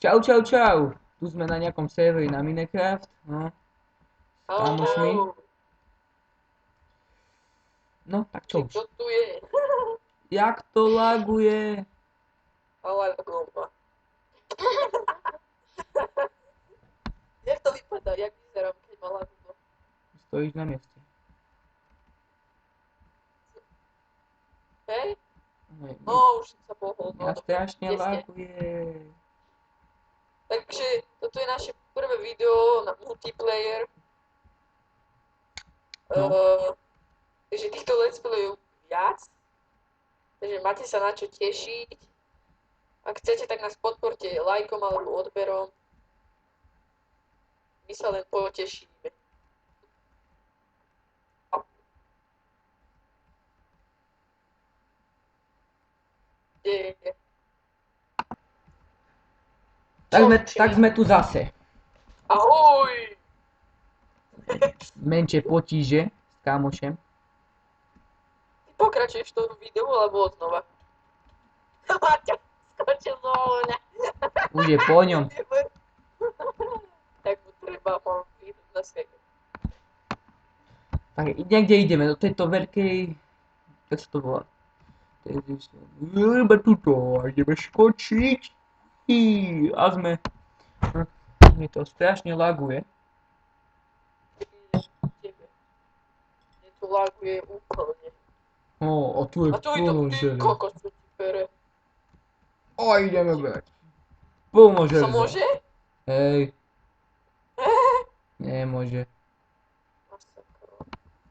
Čau, čau, čau. Tu sme na nejakom serveri na Minecraft, no, s kamošmi. Au, No, tak či čo už. kto tu je? Jak to laguje? Ale gomba. Jak to vypadá? Jak vyzerám, keď ma lagudo? Stojíš na mieste. Hej? Hej, No, už som sa pohol. mňa No, dobre. strašne Tesne. laguje. Takže toto je naše prvé video na multiplayer. No, Takže týchto let's playov viac. Takže máte sa na čo tešiť. Ak chcete, tak nás podporte lajkom alebo odberom. My sa len potešíme. Je. tak sme tu zase. Ahoj! Menšie potíže s kamošem. Ty pokračuješ v tom videu, alebo odnova? Maťa, skočil do ohňa. Už je po ňom. Tak mu treba vyhnúť na svete. Tak niekde ideme, do tejto veľkej... Jak sa to volá? Ideme tuto, ideme skočiť. A sme... Mne to strašne laguje. Tebe. Mne to laguje úplne. A tu je A tu je to, plno ty železa. kokos, čo ti pere. A ideme brať. Plno To sa železa. môže? Hej, nemôže. Masakro.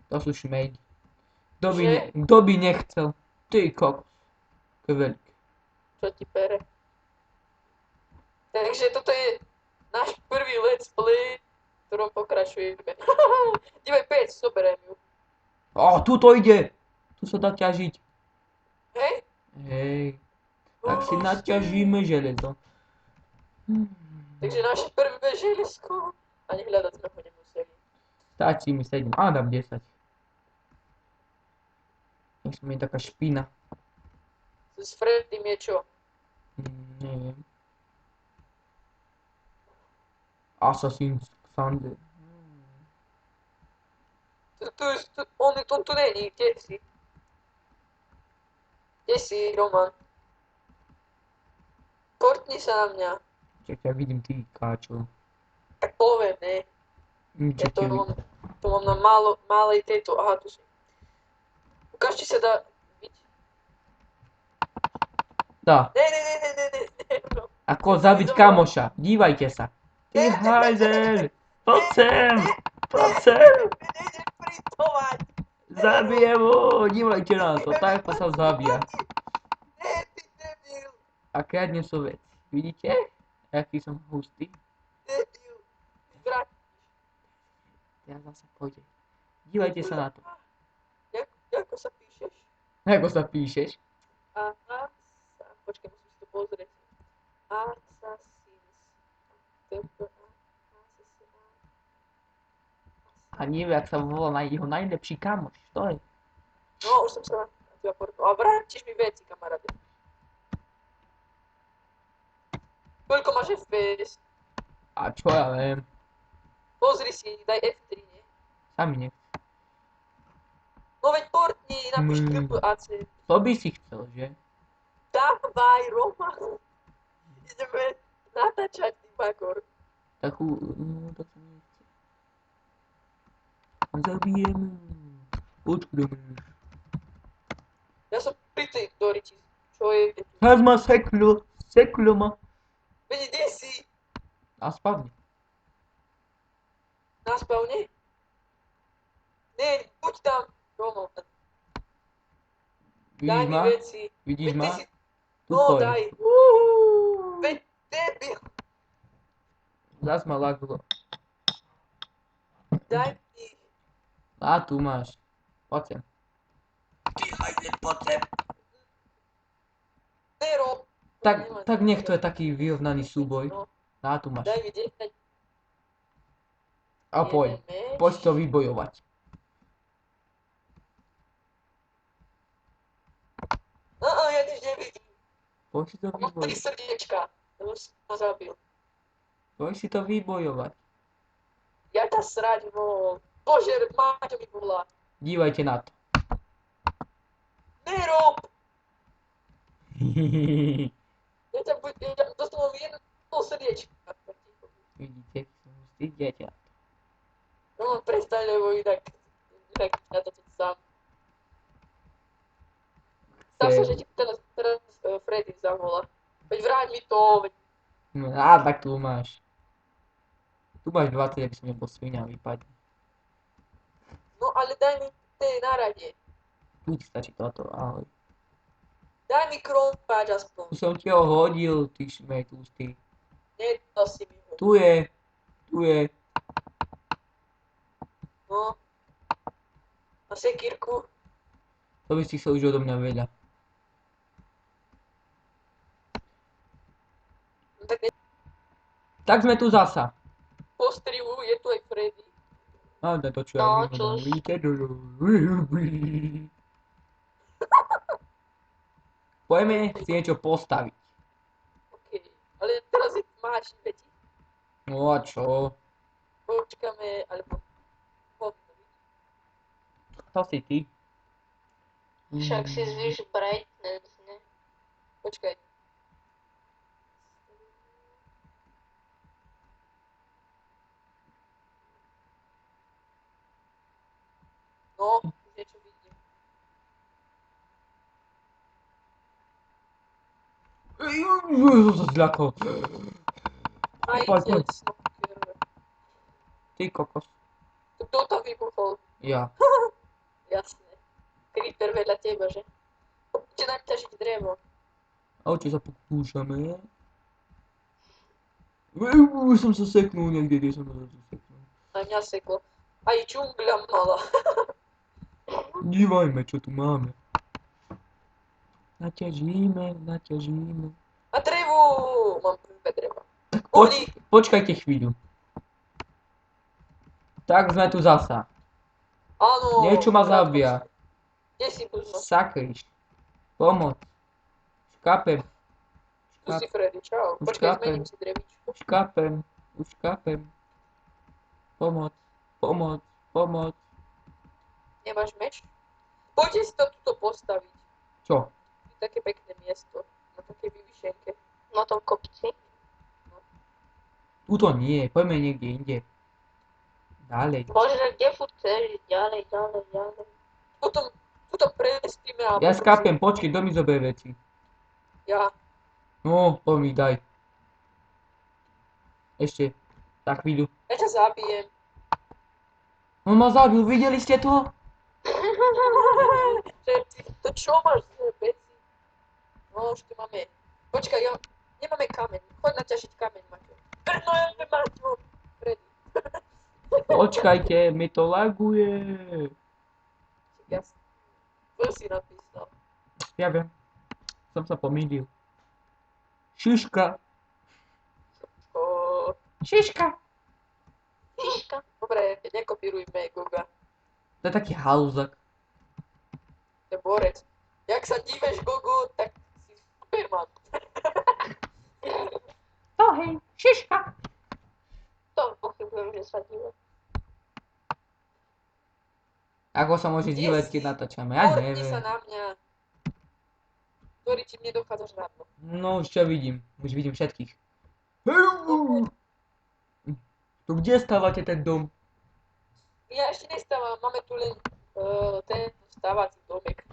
To sú šmejdi. Že? Kto by nechcel? Ty kokos. To je veľké. Čo ti pere? Takže toto je náš prvý let's play, v ktorom pokračujeme. Dívej, 5, zoberiem ju. A tuto ide. Tu sa dá ťažiť. Hej? Hej. Tak si Oh, naťažíme železo. Takže naše prvé želesko. Ani hľadať sme ho nemuseli. Stačí mi 7. A dám 10. Nech som je taká špina. S Freddym je čo? Neviem. Assassin's Thunder. On tu není, kde si? Kde si, Roman? Portni sa na mňa. Čak ťa vidím, ty káčo. Tak poviem, ne? Ja Čak to ťa vidím. mám na malej tejto, aha, tu si. Ukáž, či sa dá byť. Dá. Ne, no. Ako zabiť kamoša. Dívajte sa. Ty hajzel. Poď sem. Poď sem. Nejdeš printovať. Zabijem ho. Dívajte na to. Takto sa zabíja. Ne, ty debil. A kradnem sú veci. Vidíte? Aký som hustý. Debil. Vráť. Teraz zase pôjde. Dívajte sa na to. Ako sa píšeš? Ako sa píšeš? Počkaj, musím si to pozrieť. Assassins. A nevie, ak sa volá na jeho najlepší kamoš. To je. No, už som sa na teba portal. A vrátiš mi veci, kamaráde. Koľko máš FPS? A čo ja viem. Pozri si, daj F3, nie? Sami nech. No veď portni, napíš GPAC. To by si chcel, že? Dávaj, Roman. Ideme natáčať, ty bagor. Takú... No, tak sa nechce. Zabijeme. Počkudeme. Ja som pri tej Doriči. Čo je? Teraz ma seklo. Seklo ma. Veď kde si? A spadne. Na spavne? Ne, poď tam. Roman. Vidíš Daj mi ma? veci. Vidíš Veď ty ma? si... Tu No, stojím. daj. Veď debil. Zas ma laglo. Daj mi. A tu máš. Poď sem. Ty hajde, poď sem. Nero. Tak nech to je taký vyrovnaný súboj. No, A tu máš. daj mi 10. A poď. Poď to vybojovať. Ja nič nevidím. Poď si to Mám 3 vybojovať. srdiečka. Lebo si ma zabil. Poď si to vybojovať. Ja ťa srať mohol. Bože, Máťo mi volá. Dívajte na to. Nerob! Ja ťa dostanom jedno srdiečka. Vidíte, som hustý dieťa. No, prestaň, lebo inak ja to tu sám. Zdá sa, že ti teraz Freddy zavolá. Veď vráť mi to, veď Á, tak tu máš. Tu máš 20, aby som nebol svinia, vypadne. no ale daj mi tej na rade. Tu ti stačí toto, ahoj. Daj mi krompáč aspoň. Tu som ti ho hodil, ty šmej tlustý. Nedal si mi ho. Tu je. No. A sekírku. To by si chcel už odo mňa veľa. No tak Tak sme tu zasa. postrihu, je tu aj Freddy. A na to čo No, ja čus. Poďme si niečo postaviť. OK. Ale teraz je máš, veď. No a čo? Počkáme, alebo... To si ty. Však si zvýš brightness, ne? Počkaj. No, už niečo vidím. Som sa zľakol. Aj Poď, poď. smoker. Ty kokos. Kto to vybuchol? Ja. Jasné. Creeper vedľa teba, že? Poďte nám ťažiť drevo. A čo sa pokúšame? Som sa seknul niekde, kde som sa seknul. A mňa seklo. Aj džungľa mala. Dívajme, čo tu máme. Naťažíme. A drevo! Mám prvé drevo. Počkajte chvíľu. Tak sme tu zasa. Áno. Niečo ma zabíja. Kde si Buzo? Sakriš. Pomoc. Škapem. Tu si Freddy, čau. Už Počkaj, chápem. zmením si drevičku. Už škapem. Pomoc. Nemáš meč? Poďte si to tuto postaviť. Čo? Také pekné miesto. Na takej vyvyšenke. Na tom kopci. Tuto nie, poďme niekde inde. Ďalej. Bože, kde furt chceš ísť? Ďalej. Tuto prespíme a... Ja potom škapem, počkej, kto mi zoberie veci. Ja. No, poď mi daj. Ešte. Tak chvíľu. Ja ťa zabijem. On ma zabil, videli ste to? To čo máš z veci? No, už tu máme. Počkaj, nemáme kameň. Choď naťažiť kameň, Maťo. No, Maťo. Freddy. Počkajte, mi to laguje. Jasne. To si napísal. Ja viem. Som sa pomýlil. Šiška. Šiška. Dobre, nekopírujme Goga. To je taký halúzak. To je borec. Jak sa díveš Gogo, tak si Superman. To hej, šiška. To pochybujem, že sa díva. Ako sa môže Kde dívať, si? keď natáčame? Ja Porni sa neviem. na mňa. Ktorý ti mne dochádzaš ráno. No už čo vidím? Už vidím všetkých. Tu kde stávate ten dom? Ja ešte nestávam, máme tu len ten stávací domek.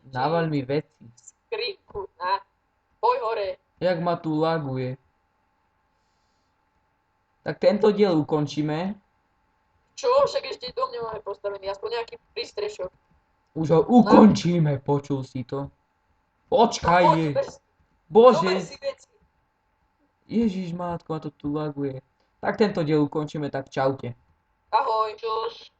Dával mi veci. Skrinku, na. Poj hore. Jak ma tu laguje. Tak tento diel ukončíme. Čo? Však ešte dom nemáme postavený, aspoň nejaký prístrešok. Už ho ukončíme, počul si to? Počkaj je. Zober Bože. si veci. Ježiš mátko, a to tu laguje. Tak tento diel ukončíme, tak čaute. Ahoj. Čus.